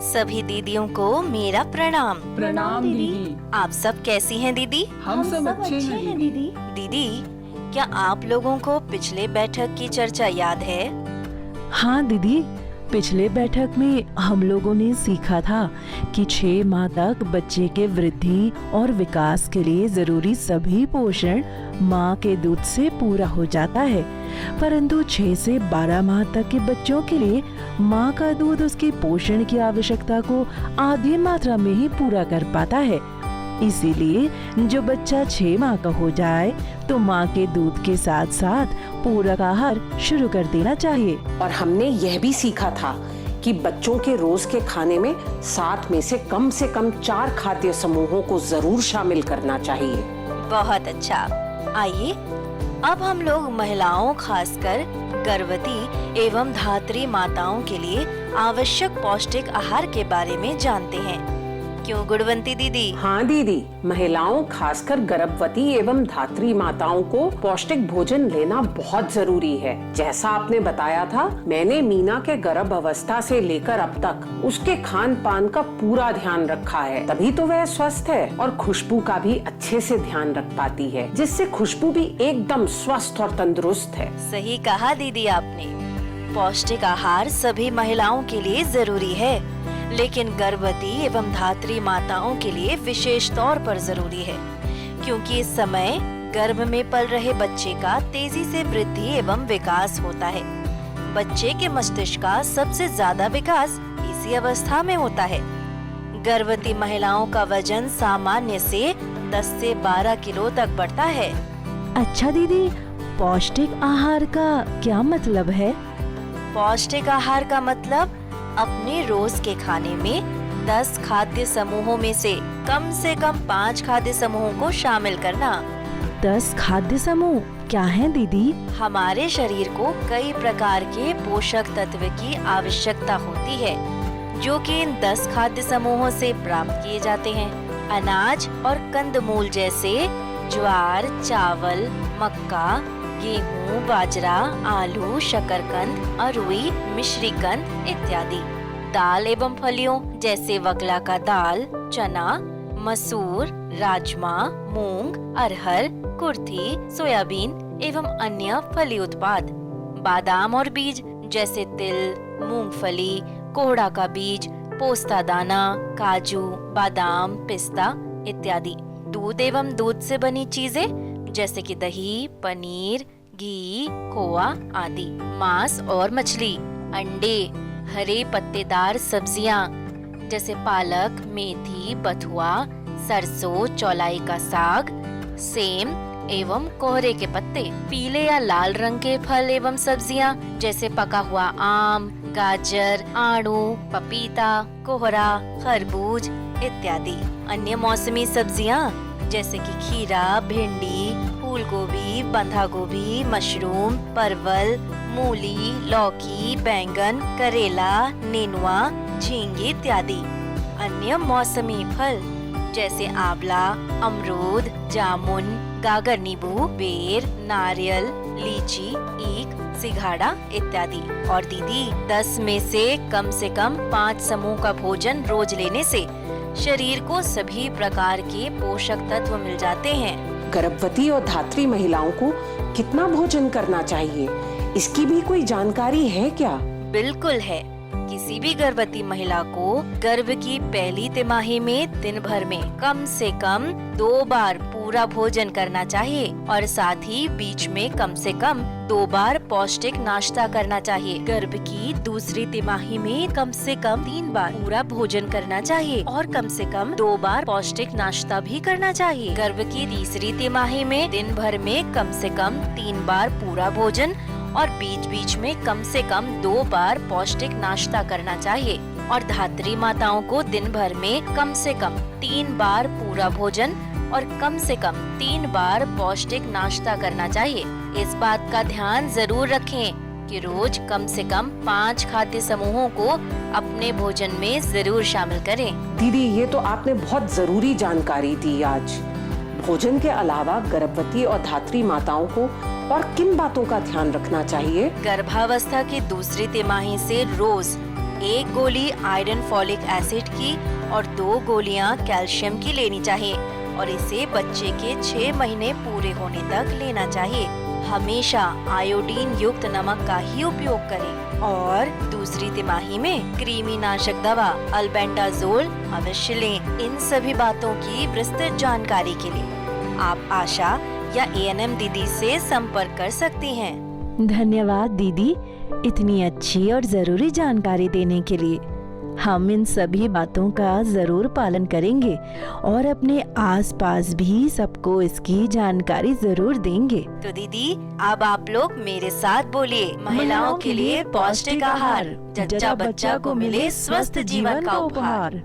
सभी दीदियों को मेरा प्रणाम। प्रणाम दीदी। आप सब कैसी हैं दीदी? हम सब अच्छे हैं दीदी। दीदी, क्या आप लोगों को पिछले बैठक की चर्चा याद है? हाँ दीदी, पिछले बैठक में हम लोगों ने सीखा था कि 6 माह तक बच्चे के वृद्धि और विकास के लिए जरूरी सभी पोषण माँ के दूध से पूरा हो जाता है, परंतु 6 से 12 माह तक के बच्चों के लिए माँ का दूध उसके पोषण की आवश्यकता को आधी मात्रा में ही पूरा कर पाता है। इसीलिए जो बच्चा 6 माह का हो जाए तो माँ के दूध के साथ साथ पूरक आहार शुरू कर देना चाहिए। और हमने यह भी सीखा था कि बच्चों के रोज के खाने में 7 में से कम 4 खाद्य समूहों को जरूर शामिल करना चाहिए। बहुत अच्छा। आइए अब हम लोग महिलाओं, खासकर गर्भवती एवं धात्री माताओं के लिए आवश्यक पौष्टिक आहार के बारे में जानते हैं। क्यों गुणवंती दीदी? हाँ दीदी, महिलाओं खासकर गर्भवती एवं धात्री माताओं को पौष्टिक भोजन लेना बहुत जरूरी है। जैसा आपने बताया था, मैंने मीना के गर्भ अवस्था से लेकर अब तक उसके खान पान का पूरा ध्यान रखा है, तभी तो वह स्वस्थ है और खुशबू का भी अच्छे से ध्यान रख पाती है, जिससे खुशबू भी एकदम स्वस्थ और तंदुरुस्त है। सही कहा दीदी आपने। पौष्टिक आहार सभी महिलाओं के लिए जरूरी है, लेकिन गर्भवती एवं धात्री माताओं के लिए विशेष तौर पर जरूरी है, क्योंकि इस समय गर्भ में पल रहे बच्चे का तेजी से वृद्धि एवं विकास होता है। बच्चे के मस्तिष्क का सबसे ज्यादा विकास इसी अवस्था में होता है। गर्भवती महिलाओं का वजन सामान्य से 10 से 12 किलो तक बढ़ता है। अच्छा दीदी, पौष्टिक आहार का क्या मतलब है? पौष्टिक आहार का मतलब अपने रोज के खाने में 10 खाद्य समूहों में से कम 5 खाद्य समूहों को शामिल करना। 10 खाद्य समूह क्या हैं दीदी? हमारे शरीर को कई प्रकार के पोषक तत्व की आवश्यकता होती है, जो कि इन 10 खाद्य समूहों से प्राप्त किए जाते हैं। अनाज और कंदमूल जैसे ज्वार, चावल, मक्का, गेहूँ, बाजरा, आलू, शकरकंद, अरुई, मिश्रीकंद इत्यादि। दाल एवं फलियों जैसे वकला का दाल, चना, मसूर, राजमा, मूंग, अरहर, कुर्थी, सोयाबीन एवं अन्य फली उत्पाद। बादाम और बीज जैसे तिल, मूंगफली, कोहड़ा का बीज, पोस्ता दाना, काजू, बादाम, पिस्ता इत्यादि। दूध एवं दूध से बनी चीजें जैसे कि दही, पनीर, घी, खोआ आदि। मांस और मछली, अंडे, हरे पत्तेदार सब्जियां जैसे पालक, मेथी, बथुआ, सरसों, चौलाई का साग, सेम एवं कोहरे के पत्ते। पीले या लाल रंग के फल एवं सब्जियां जैसे पका हुआ आम, गाजर, आड़ू, पपीता, कोहरा, खरबूज इत्यादि। अन्य मौसमी सब्जियां जैसे कि खीरा, भिंडी, फूल गोभी, बंधा गोभी, मशरूम, परवल, मूली, लौकी, बैंगन, करेला, नेनुआ, झींगे इत्यादि। अन्य मौसमी फल जैसे आंवला, अमरूद, जामुन, गागर नींबू, बेर, नारियल, लीची, ईख, सिंघाड़ा इत्यादि। और दीदी, 10 में से कम 5 समूह का भोजन रोज लेने से शरीर को सभी प्रकार के पोषक तत्व मिल जाते हैं। गर्भवती और धात्री महिलाओं को कितना भोजन करना चाहिए, इसकी भी कोई जानकारी है क्या? बिल्कुल है। किसी भी गर्भवती महिला को गर्भ की पहली तिमाही में दिन भर में कम से कम 2 बार पूरा भोजन करना चाहिए और साथ ही बीच में कम से कम 2 बार पौष्टिक नाश्ता करना चाहिए। गर्भ की दूसरी तिमाही में कम से कम 3 बार पूरा भोजन करना चाहिए और कम से कम 2 बार पौष्टिक नाश्ता भी करना चाहिए। गर्भ की तीसरी तिमाही में दिन भर में कम से कम 3 बार पूरा भोजन और बीच बीच में कम से कम 2 बार पौष्टिक नाश्ता करना चाहिए। और धात्री माताओं को दिन भर में कम से कम 3 बार पूरा भोजन और कम से कम 3 बार पौष्टिक नाश्ता करना चाहिए। इस बात का ध्यान जरूर रखें कि रोज कम से कम 5 खाद्य समूहों को अपने भोजन में जरूर शामिल करें। दीदी, ये तो आपने बहुत जरूरी जानकारी दी आज। भोजन के अलावा गर्भवती और धात्री माताओं को और किन बातों का ध्यान रखना चाहिए? गर्भावस्था की दूसरी तिमाही से रोज 1 गोली आयरन फॉलिक एसिड की और 2 गोलियां कैल्शियम की लेनी चाहिए और इसे बच्चे के 6 महीने पूरे होने तक लेना चाहिए। हमेशा आयोडीन युक्त नमक का ही उपयोग करें और दूसरी तिमाही में कृमिनाशक दवा अल्बेंडाजोल अवश्य लें। इन सभी बातों की विस्तृत जानकारी के लिए आप आशा या एएनएम दीदी से संपर्क कर सकती हैं। धन्यवाद दीदी, इतनी अच्छी और जरूरी जानकारी देने के लिए। हम इन सभी बातों का जरूर पालन करेंगे और अपने आसपास भी सबको इसकी जानकारी जरूर देंगे। तो दीदी अब आप लोग मेरे साथ बोलिए, महिलाओं के लिए पौष्टिक आहार, जच्चा बच्चा को मिले स्वस्थ जीवन का उपहार।